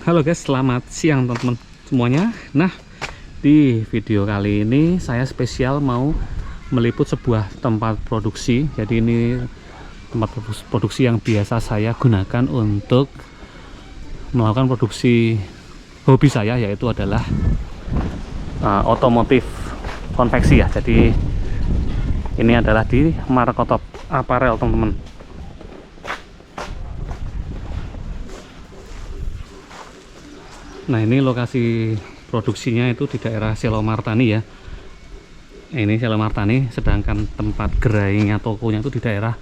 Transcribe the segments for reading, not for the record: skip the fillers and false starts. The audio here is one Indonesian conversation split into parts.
Halo guys, selamat siang teman-teman semuanya. Nah, di video kali ini saya spesial mau meliput sebuah tempat produksi. Jadi ini tempat produksi yang biasa saya gunakan untuk melakukan produksi hobi saya, yaitu adalah otomotif konveksi ya. Jadi ini adalah di Markotop Apparel teman-teman. Nah, ini lokasi produksinya itu di daerah Selomartani ya. Ini Selomartani, sedangkan tempat gerainya tokonya itu di daerah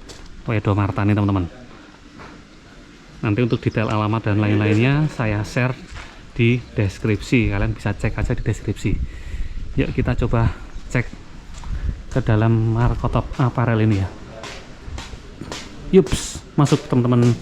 Wedomartani teman-teman. Nanti untuk detail alamat dan lain-lainnya saya share di deskripsi, kalian bisa cek aja di deskripsi. Yuk kita coba cek ke dalam Markotop Apparel ini ya. Yups, masuk teman-teman.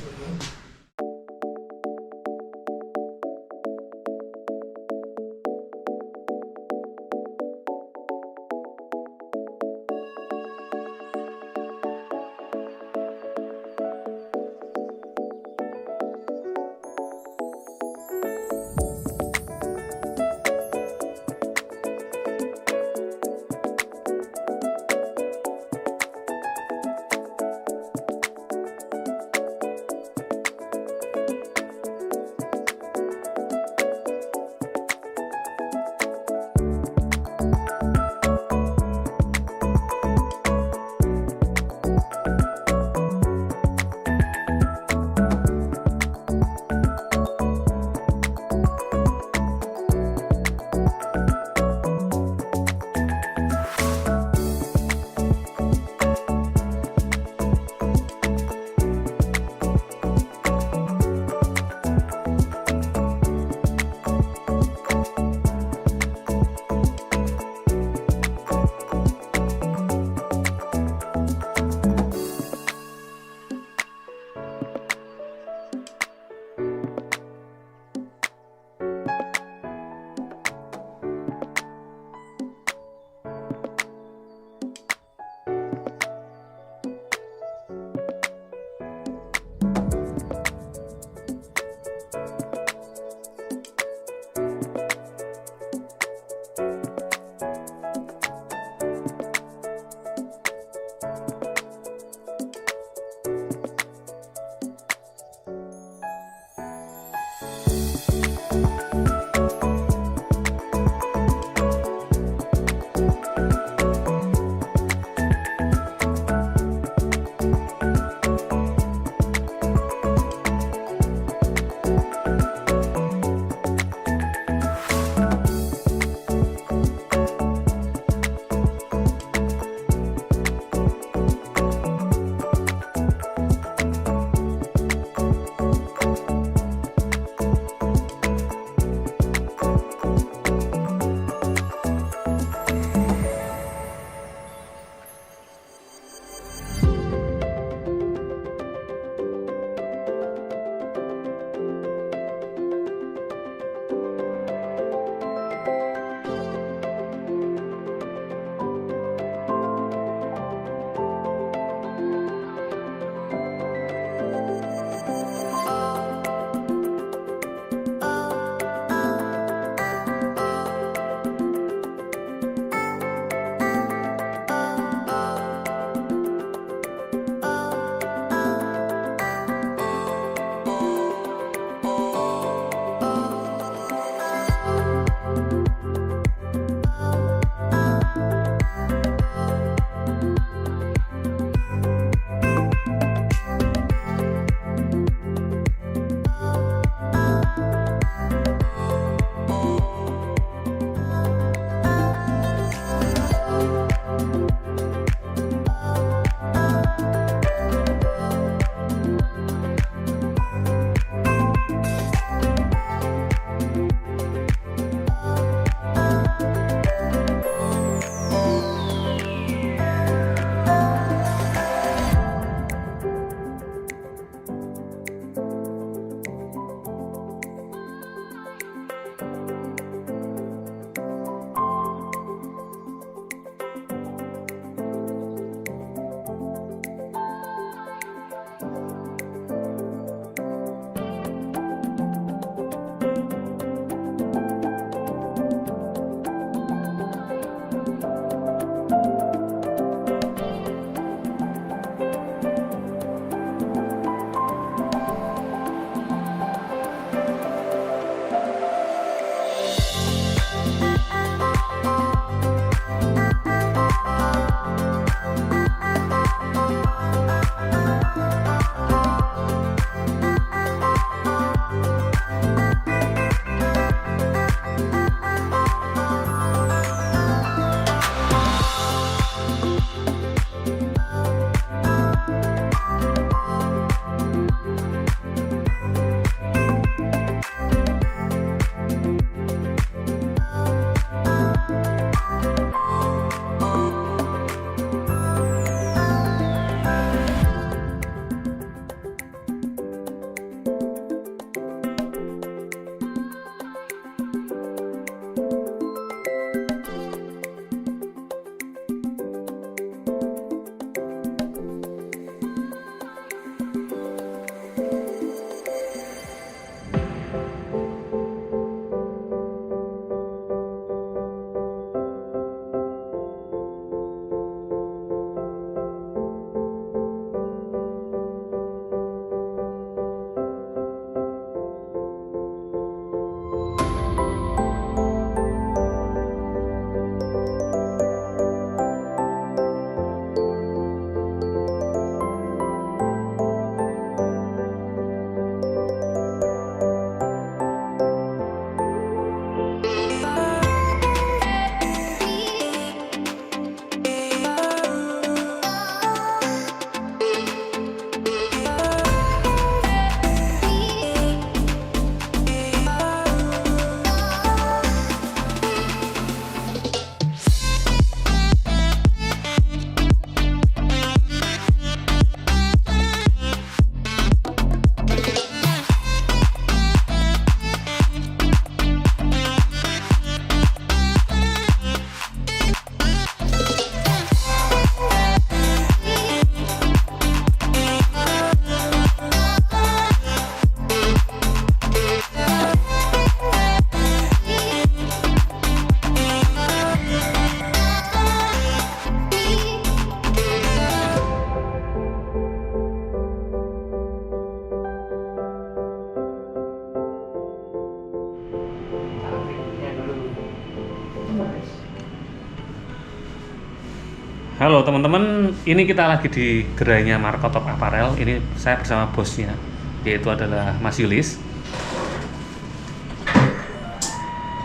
Halo teman-teman, ini kita lagi di gerainya Markotop Apparel. Ini saya bersama bosnya, yaitu adalah Mas Yulis.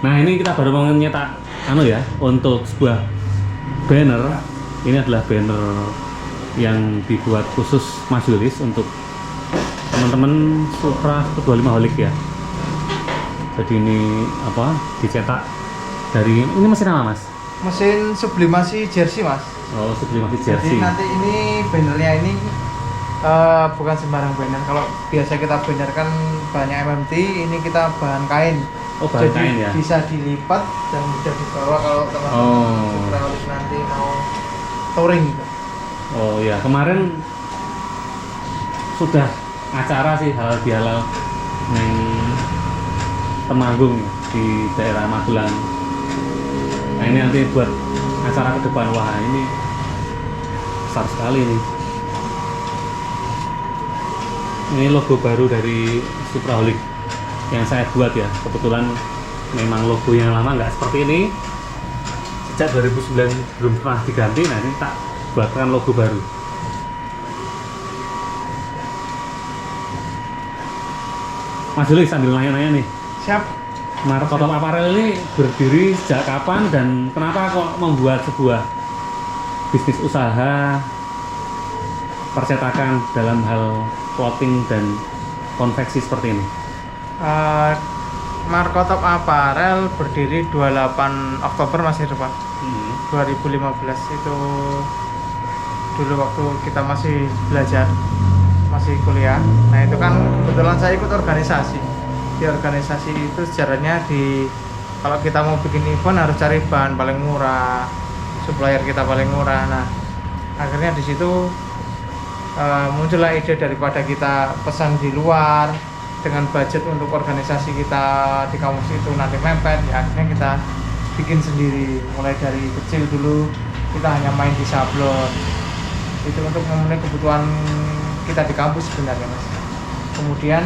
Nah ini kita baru mau nyetak untuk sebuah banner. Ini adalah banner yang dibuat khusus Mas Yulis untuk teman-teman Supra 125 Holic ya. Jadi ini dicetak dari ini mesin apa Mas? Mesin sublimasi jersey Mas. Oh, sublimasi jersey. Jadi nanti ini bannernya ini bukan sembarang banner. Kalau biasa kita banner kan banyak MMT, ini kita bahan kain. Oh, bahan jadi kain ya. Bisa dilipat dan mudah dibawa kalau teman-teman nanti mau touring gitu. Oh ya, kemarin sudah acara sih halal bihalal neng Temanggung ya, di daerah Magelang. Nah ini nanti buat acara ke depan, wah ini besar sekali nih. Ini logo baru dari Supraholic yang saya buat ya. Kebetulan memang logo yang lama nggak seperti ini. Sejak 2009 belum pernah diganti. Nah ini tak buatkan logo baru. Mas Yulis sambil nanya-nanya nih. Siap. Markotop Apparel ini berdiri sejak kapan dan kenapa kok membuat sebuah bisnis usaha percetakan dalam hal clothing dan konveksi seperti ini? Markotop Apparel berdiri 28 Oktober masih depan. 2015 itu dulu waktu kita masih belajar, masih kuliah. Nah itu kan kebetulan saya ikut organisasi. Di organisasi itu sejarahnya kalau kita mau bikin event harus cari bahan paling murah, supplier kita paling murah. Nah akhirnya di situ muncullah ide daripada kita pesan di luar dengan budget untuk organisasi kita di kampus itu nanti mepet, ya akhirnya kita bikin sendiri. Mulai dari kecil dulu kita hanya main di sablon, itu untuk memenuhi kebutuhan kita di kampus sebenarnya Mas. Kemudian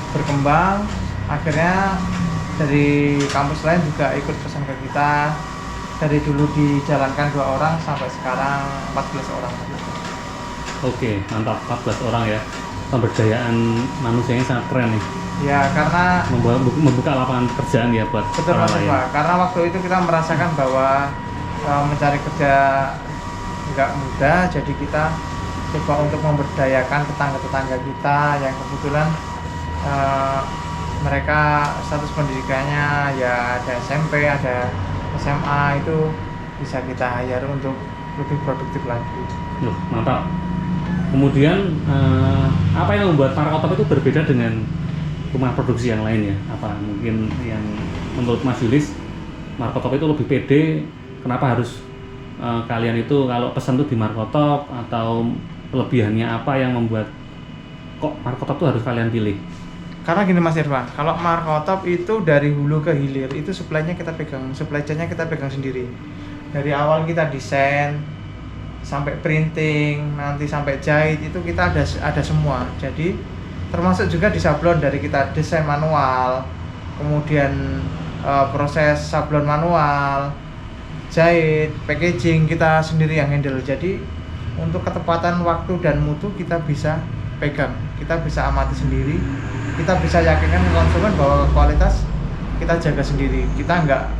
berkembang, akhirnya dari kampus lain juga ikut pesan ke kita. Dari dulu dijalankan 2 orang sampai sekarang 14 orang. Oke, mantap, 14 orang ya. Pemberdayaan manusianya sangat keren nih. Ya, karena membuka lapangan pekerjaan ya buat betul Mas Pak. Karena waktu itu kita merasakan bahwa mencari kerja nggak mudah, jadi kita coba untuk memberdayakan tetangga-tetangga kita yang kebetulan mereka status pendidikannya ya ada SMP, ada SMA, itu bisa kita hire untuk lebih produktif lagi. Loh, mantap. Kemudian apa yang membuat Markotop itu berbeda dengan rumah produksi yang lain ya? Apa mungkin yang menurut Mas Yulis Markotop itu lebih pede? Kenapa harus kalian itu kalau pesan tuh di Markotop, atau kelebihannya apa yang membuat kok Markotop tuh harus kalian pilih? Karena gini Mas Irfan, kalau Markotop itu dari hulu ke hilir itu supply-nya kita pegang, supply chain-nya kita pegang sendiri. Dari awal kita desain sampai printing, nanti sampai jahit itu kita ada semua. Jadi termasuk juga di sablon, dari kita desain manual, kemudian proses sablon manual, jahit, packaging kita sendiri yang handle. Jadi untuk ketepatan waktu dan mutu kita bisa pegang, kita bisa amati sendiri, kita bisa yakinkan ke konsumen bahwa kualitas kita jaga sendiri. Kita enggak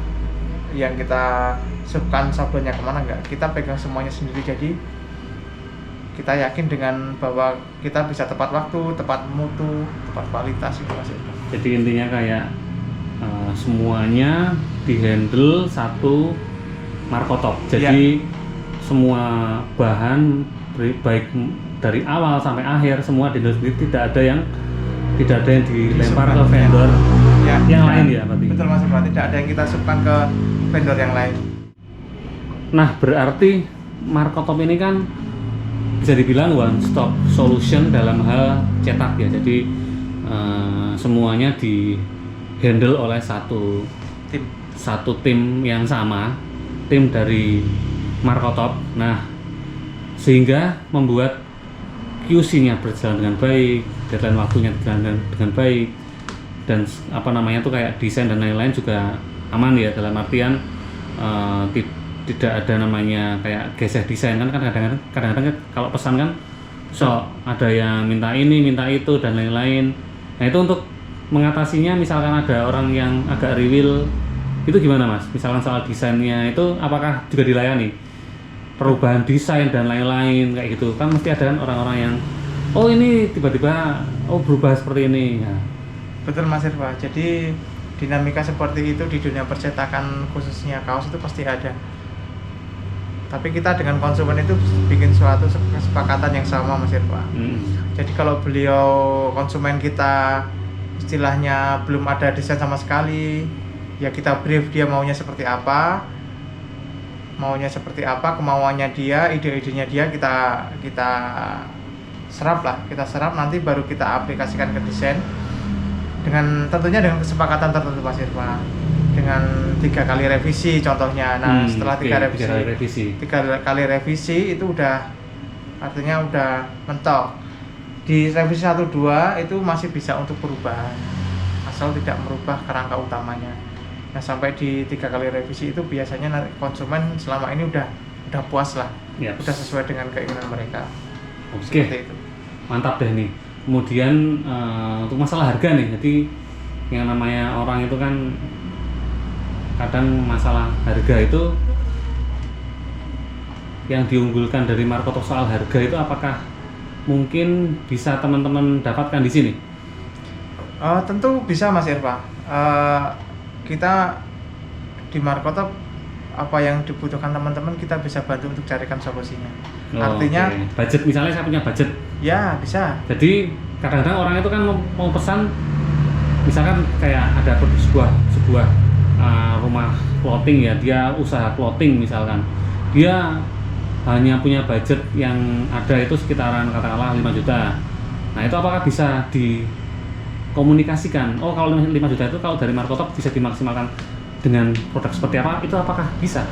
yang kita subkan sablonnya kemana, enggak, kita pegang semuanya sendiri. Jadi kita yakin dengan bahwa kita bisa tepat waktu, tepat mutu, tepat kualitas itu Mas. Jadi intinya kayak semuanya dihandle satu Markotop. Jadi semua bahan baik dari awal sampai akhir semua dihandle sendiri, tidak ada yang dilempar ke vendor yang lain ya berarti. Betul Mas, berarti tidak ada yang kita subkan ke vendor yang lain. Nah berarti Markotop ini kan bisa dibilang one stop solution dalam hal cetak ya. Jadi semuanya di handle oleh satu tim yang sama, tim dari Markotop. Nah sehingga membuat QC-nya berjalan dengan baik, deadline waktunya berjalan dengan baik, dan kayak desain dan lain-lain juga aman ya, dalam artian tidak ada namanya kayak geser desain kan kadang-kadang kalau pesan kan ada yang minta ini minta itu dan lain-lain. Nah itu untuk mengatasinya misalkan ada orang yang agak riwil itu gimana Mas? Misalkan soal desainnya itu apakah juga dilayani perubahan desain dan lain-lain kayak gitu kan mesti ada kan orang-orang yang oh ini tiba-tiba berubah seperti ini ya. Betul Mas Irfa, jadi dinamika seperti itu di dunia percetakan khususnya kaos itu pasti ada. Tapi kita dengan konsumen itu bikin suatu kesepakatan yang sama Mas Irfa. Jadi kalau beliau konsumen kita istilahnya belum ada desain sama sekali, ya kita brief dia maunya seperti apa, kemauannya dia, ide-idenya dia kita serap nanti baru kita aplikasikan ke desain tentunya dengan kesepakatan tertentu Mas Irfa. Dengan 3 kali revisi contohnya. Nah setelah 3 kali revisi itu artinya udah mentok. Di revisi 1-2 itu masih bisa untuk perubahan asal tidak merubah kerangka utamanya. Nah sampai di 3 kali revisi itu biasanya konsumen selama ini udah puas lah, udah sesuai dengan keinginan mereka. Seperti itu. Mantap deh nih. Kemudian untuk masalah harga nih, jadi yang namanya orang itu kan kadang masalah harga itu yang diunggulkan dari Markotop soal harga itu apakah mungkin bisa teman-teman dapatkan di sini? Tentu bisa Mas Irfa. Kita di Markotop apa yang dibutuhkan teman-teman kita bisa bantu untuk carikan solusinya. Artinya budget, misalnya saya punya budget. Ya bisa. Jadi kadang-kadang orang itu kan mau pesan, misalkan kayak ada sebuah rumah clothing ya, dia usaha clothing misalkan, dia hanya punya budget yang ada itu sekitaran katakanlah 5 juta. Nah itu apakah bisa dikomunikasikan? Oh kalau 5 juta itu kalau dari Markotop bisa dimaksimalkan dengan produk seperti apa? Itu apakah bisa?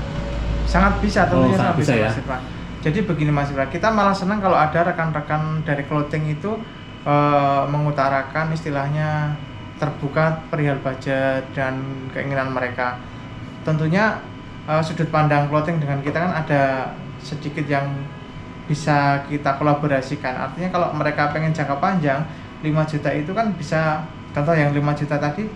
Sangat bisa, tentunya sangat bisa ya. Mas Irfa. Jadi begini Mas Irfa, kita malah senang kalau ada rekan-rekan dari clothing itu mengutarakan istilahnya terbuka perihal budget dan keinginan mereka. Tentunya sudut pandang clothing dengan kita kan ada sedikit yang bisa kita kolaborasikan. Artinya kalau mereka pengen jangka panjang 5 juta itu kan bisa, contoh yang 5 juta tadi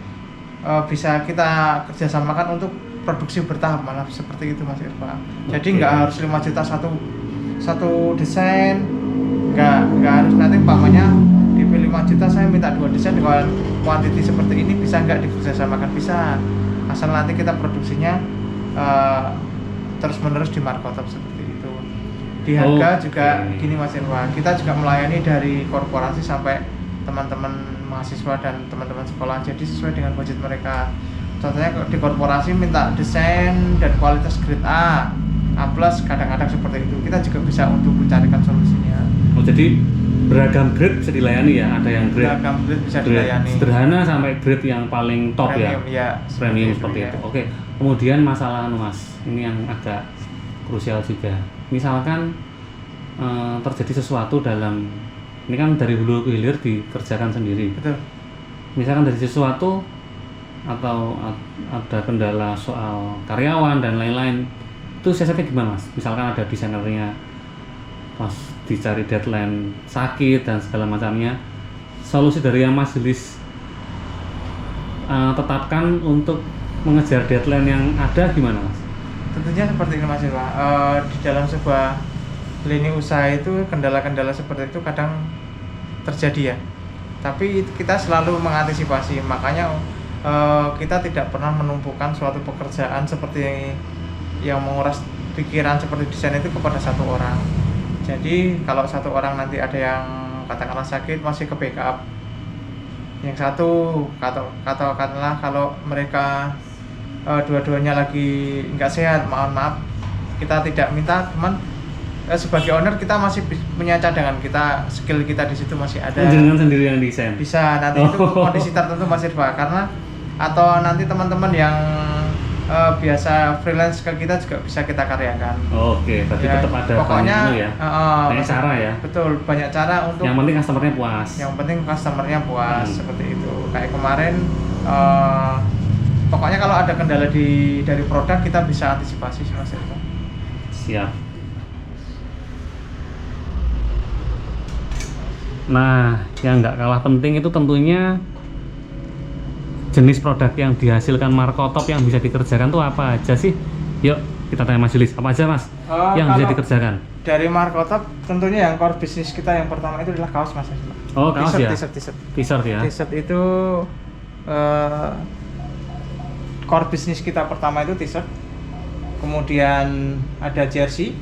bisa kita kerjasamakan untuk produksi bertahap, malah seperti itu Mas Irfa. Jadi nggak harus 5 juta satu desain, nggak harus nanti umpamanya di 5 juta saya minta 2 desain dengan quantity seperti ini, bisa nggak dikerjasamakan? Bisa, asal nanti kita produksinya terus menerus di Markotop seperti itu. Di harga juga gini Mas Irfa, kita juga melayani dari korporasi sampai teman-teman mahasiswa dan teman-teman sekolah, jadi sesuai dengan budget mereka. Contohnya di korporasi minta desain dan kualitas grade A plus, kadang-kadang seperti itu. Kita juga bisa untuk mencarikan solusinya. Jadi beragam grade bisa dilayani ya, ada yang beragam grade bisa dilayani, sederhana sampai grade yang paling top premium, premium seperti itu. Oke. Kemudian masalah Mas, ini yang agak krusial juga. Misalkan terjadi sesuatu dalam, ini kan dari hulu ke hilir dikerjakan sendiri. Betul. Misalkan dari sesuatu atau ada kendala soal karyawan dan lain-lain, itu siasatnya gimana Mas? Misalkan ada desainernya pas dicari deadline sakit dan segala macamnya, solusi dari yang Mas Julis tetapkan untuk mengejar deadline yang ada gimana Mas? Tentunya seperti ini Mas Irfa. Di dalam sebuah lini usaha itu kendala-kendala seperti itu kadang terjadi ya, tapi kita selalu mengantisipasi. Makanya kita tidak pernah menumpukan suatu pekerjaan seperti yang menguras pikiran seperti desain itu kepada satu orang. Jadi kalau satu orang nanti ada yang katakanlah sakit, masih ke backup yang satu. Katakanlah kalau mereka dua-duanya lagi nggak sehat, maaf kita tidak minta, teman sebagai owner kita masih punya cadangan, kita skill kita di situ masih ada. Jangan sendiri yang desain. Bisa nanti itu kondisi tertentu Mas Irfa, karena atau nanti teman-teman yang biasa freelance ke kita juga bisa kita karyakan. Oke, berarti ya, tetap ada pokoknya banyak cara ya. Betul, banyak cara untuk. Yang penting customernya puas. Yang penting customernya puas, seperti itu. Kayak kemarin, pokoknya kalau ada kendala dari produk kita bisa antisipasi Mas Irfa. Siap. Nah, yang nggak kalah penting itu tentunya jenis produk yang dihasilkan Markotop yang bisa dikerjakan tuh apa aja sih? Yuk kita tanya Mas Julis, apa aja Mas yang bisa dikerjakan? Dari Markotop tentunya yang core bisnis kita yang pertama itu adalah kaos Mas. Oh, kaos ya? T-shirt ya. T-shirt itu core bisnis kita pertama itu t-shirt. Kemudian ada jersey.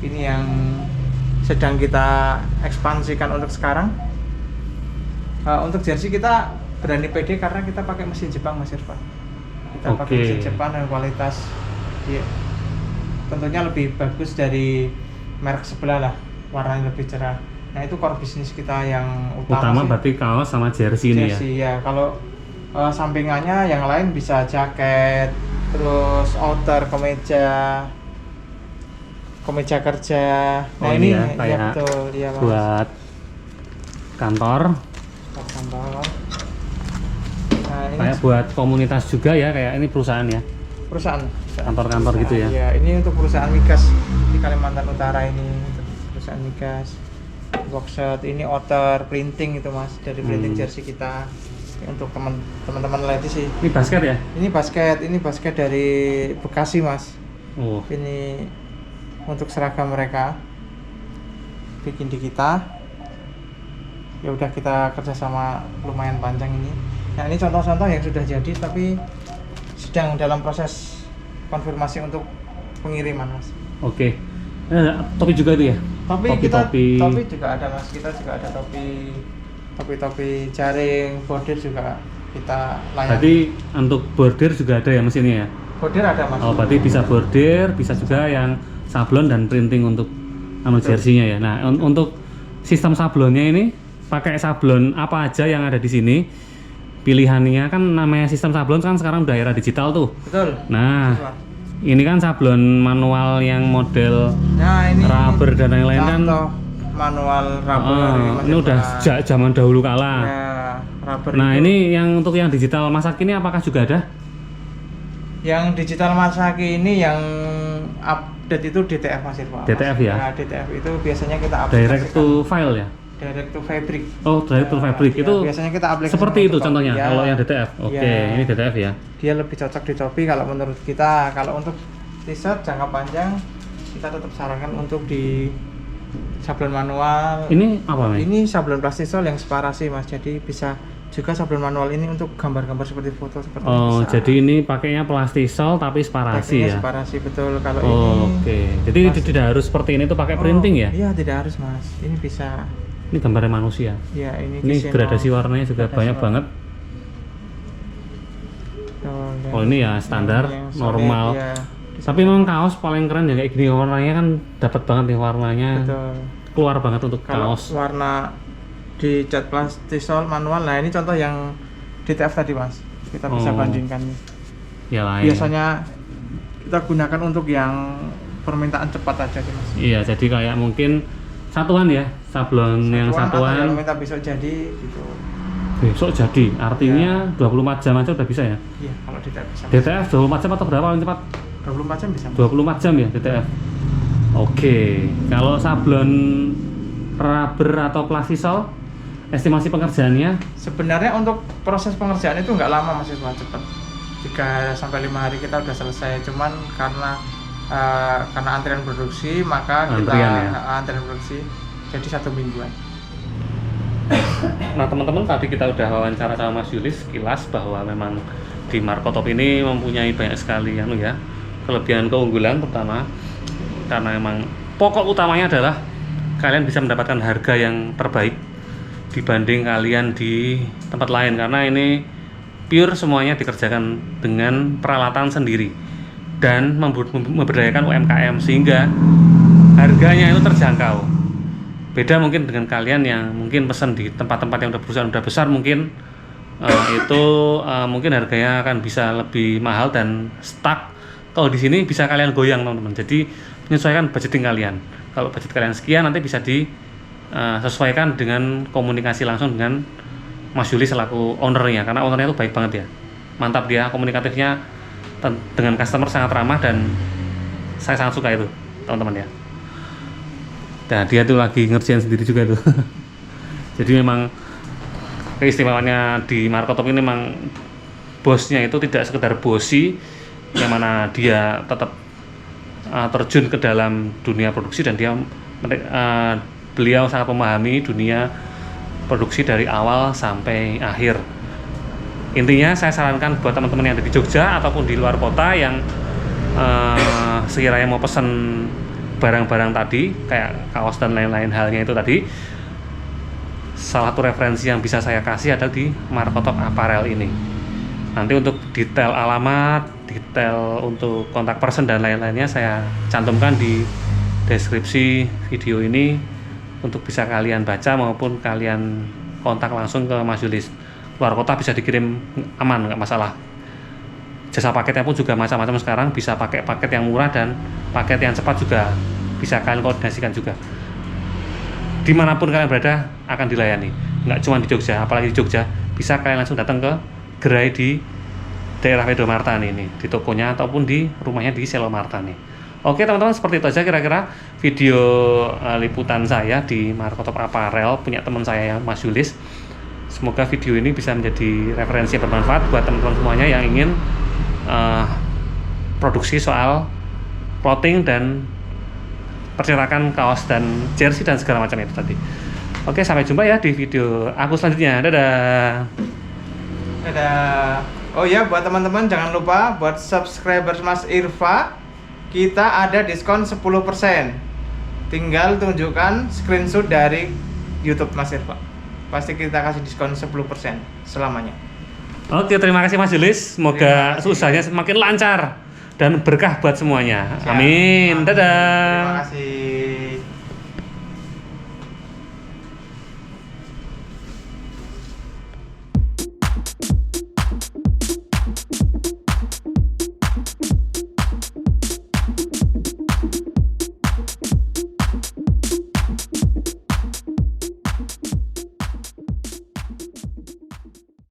Ini yang sedang kita ekspansikan untuk sekarang. Untuk jersey kita berani pede karena kita pakai mesin Jepang Mas Irfan. Kita pakai mesin Jepang dan kualitas tentunya lebih bagus dari merek sebelah lah, warnanya lebih cerah. Nah itu core bisnis kita yang utama berarti kaos sama jersey ini ya? Jersey ya, kalau sampingannya yang lain bisa jaket, terus outer, kemeja kerja. Nah ini ya, kayak betul ya Mas. Buat kantor. Nah, ini kayak buat komunitas juga ya, kayak ini perusahaan ya? Perusahaan. Kantor-kantor gitu ya? Iya, ini untuk perusahaan migas di Kalimantan Utara ini, untuk perusahaan migas. Workshop ini outer printing itu Mas, dari printing jersey kita untuk teman-teman lady sih. Ini basket ya? Ini basket dari Bekasi Mas. Oh. Ini untuk seragam mereka bikin di kita. Ya udah kita kerjasama lumayan panjang ini. Nah ini contoh-contoh yang sudah jadi tapi sedang dalam proses konfirmasi untuk pengiriman Mas. Oke. Topi juga itu ya? Topi juga ada Mas. Kita juga ada topi jaring, bordir juga kita layani. Berarti untuk bordir juga ada ya mesinnya ya? Bordir ada Mas. Oh, berarti bisa bordir, bisa juga yang sablon dan printing untuk jersey-nya ya. Nah, untuk sistem sablonnya ini pakai sablon apa aja yang ada di sini? Pilihannya kan namanya sistem sablon kan sekarang udah era digital tuh. Betul. Nah, ini kan sablon manual yang model ini rubber dan lain-lain kan. Manual rubber. Ini udah sejak zaman dahulu kala. Ya, rubber. Nah, ini yang untuk yang digital masa kini apakah juga ada? Yang digital masa kini yang update itu DTF Mas Irfan. DTF ya? Nah, DTF itu biasanya kita update. Direct to file ya? Direct to fabric. Oh, direct to fabric itu biasanya kita aplikasi seperti itu contohnya ya. Kalau yang DTF. Oke, ini DTF ya. Dia lebih cocok di topi kalau menurut kita. Kalau untuk t-shirt jangka panjang kita tetap sarankan untuk di sablon manual. Ini apa Mas? Ini sablon plastisol yang separasi Mas. Jadi bisa juga sablon manual ini untuk gambar-gambar seperti foto seperti Oh, bisa. Jadi ini pakainya plastisol tapi separasi ya. Separasi betul kalau ini. Oke. Jadi tidak harus seperti ini tuh pakai printing ya? Iya, tidak harus Mas. Ini bisa. Ini gambarnya manusia. Ya, ini gradasi warnanya juga banyak banget. Oh, ini ya standar normal. Ya. Tapi memang kaos paling keren ya kayak gini, warnanya kan dapat banget nih warnanya. Betul. Keluar banget untuk kalau kaos. Warna di cat plastisol manual. Nah, ini contoh yang DTF tadi Mas. Kita bisa bandingkan. Yalah, biasanya kita gunakan untuk yang permintaan cepat aja sih Mas. Iya, jadi kayak mungkin satuan ya, sablon yang satuan. Atau yang minta besok jadi gitu. Besok jadi, artinya 24 jam aja udah bisa ya? Iya, kalau DTF bisa. DTF 24 jam atau berapa paling cepat? 24 jam bisa. 24 jam ya DTF. Oke, kalau sablon rubber atau plastisol, estimasi pengerjaannya? Sebenarnya untuk proses pengerjaan itu nggak lama Mas, cuma cepat. 3-5 hari kita udah selesai. Cuman karena antrian produksi maka antrian produksi jadi 1 mingguan. Nah teman-teman, tadi kita udah wawancara sama Mas Julis sekilas bahwa memang di Markotop ini mempunyai banyak sekali kelebihan keunggulan, pertama karena memang pokok utamanya adalah kalian bisa mendapatkan harga yang terbaik dibanding kalian di tempat lain, karena ini pure semuanya dikerjakan dengan peralatan sendiri dan memberdayakan UMKM sehingga harganya itu terjangkau. Beda mungkin dengan kalian yang mungkin pesan di tempat-tempat yang udah besar mungkin mungkin harganya akan bisa lebih mahal dan stuck. Kalau di sini bisa kalian goyang teman-teman. Jadi menyesuaikan budgeting kalian. Kalau budget kalian sekian nanti bisa disesuaikan dengan komunikasi langsung dengan Mas Juli selaku ownernya, karena ownernya itu baik banget ya. Mantap dia, komunikatifnya dengan customer sangat ramah dan saya sangat suka itu. teman-teman ya. Dan dia tuh lagi ngerjain sendiri juga tuh. Jadi memang keistimewaannya di Markotop ini memang bosnya itu tidak sekedar bosi, yang mana dia tetap terjun ke dalam dunia produksi dan beliau sangat memahami dunia produksi dari awal sampai akhir. Intinya saya sarankan buat teman-teman yang ada di Jogja ataupun di luar kota yang sekiranya mau pesen barang-barang tadi kayak kaos dan lain-lain halnya itu tadi, salah satu referensi yang bisa saya kasih adalah di Markotop Apparel ini. Nanti untuk detail alamat, detail untuk kontak person dan lain-lainnya saya cantumkan di deskripsi video ini untuk bisa kalian baca maupun kalian kontak langsung ke Mas Yulis. Luar kota bisa dikirim aman, nggak masalah. Jasa paketnya pun juga macam-macam sekarang, bisa pakai paket yang murah dan paket yang cepat juga bisa kalian koordinasikan juga. Dimanapun kalian berada akan dilayani, nggak cuma di Jogja, apalagi di Jogja bisa kalian langsung datang ke gerai di daerah Wedo Martani ini, di tokonya ataupun di rumahnya di Selo Martani. Oke teman-teman, seperti itu aja kira-kira video liputan saya di Markotop Apparel punya teman saya Mas Yulis. Semoga video ini bisa menjadi referensi yang bermanfaat buat teman-teman semuanya yang ingin produksi soal clothing dan percetakan kaos dan jersey dan segala macam itu tadi. Oke, sampai jumpa ya di video aku selanjutnya. Dadah. Dadah. Oh ya, buat teman-teman jangan lupa buat subscribers Mas Irfa, kita ada diskon 10%. Tinggal tunjukkan screenshot dari YouTube Mas Irfa. Pasti kita kasih diskon 10% selamanya. Oke, terima kasih Mas Yulis. Semoga usahanya semakin lancar dan berkah buat semuanya. Siap. Amin. Dadah. Terima kasih.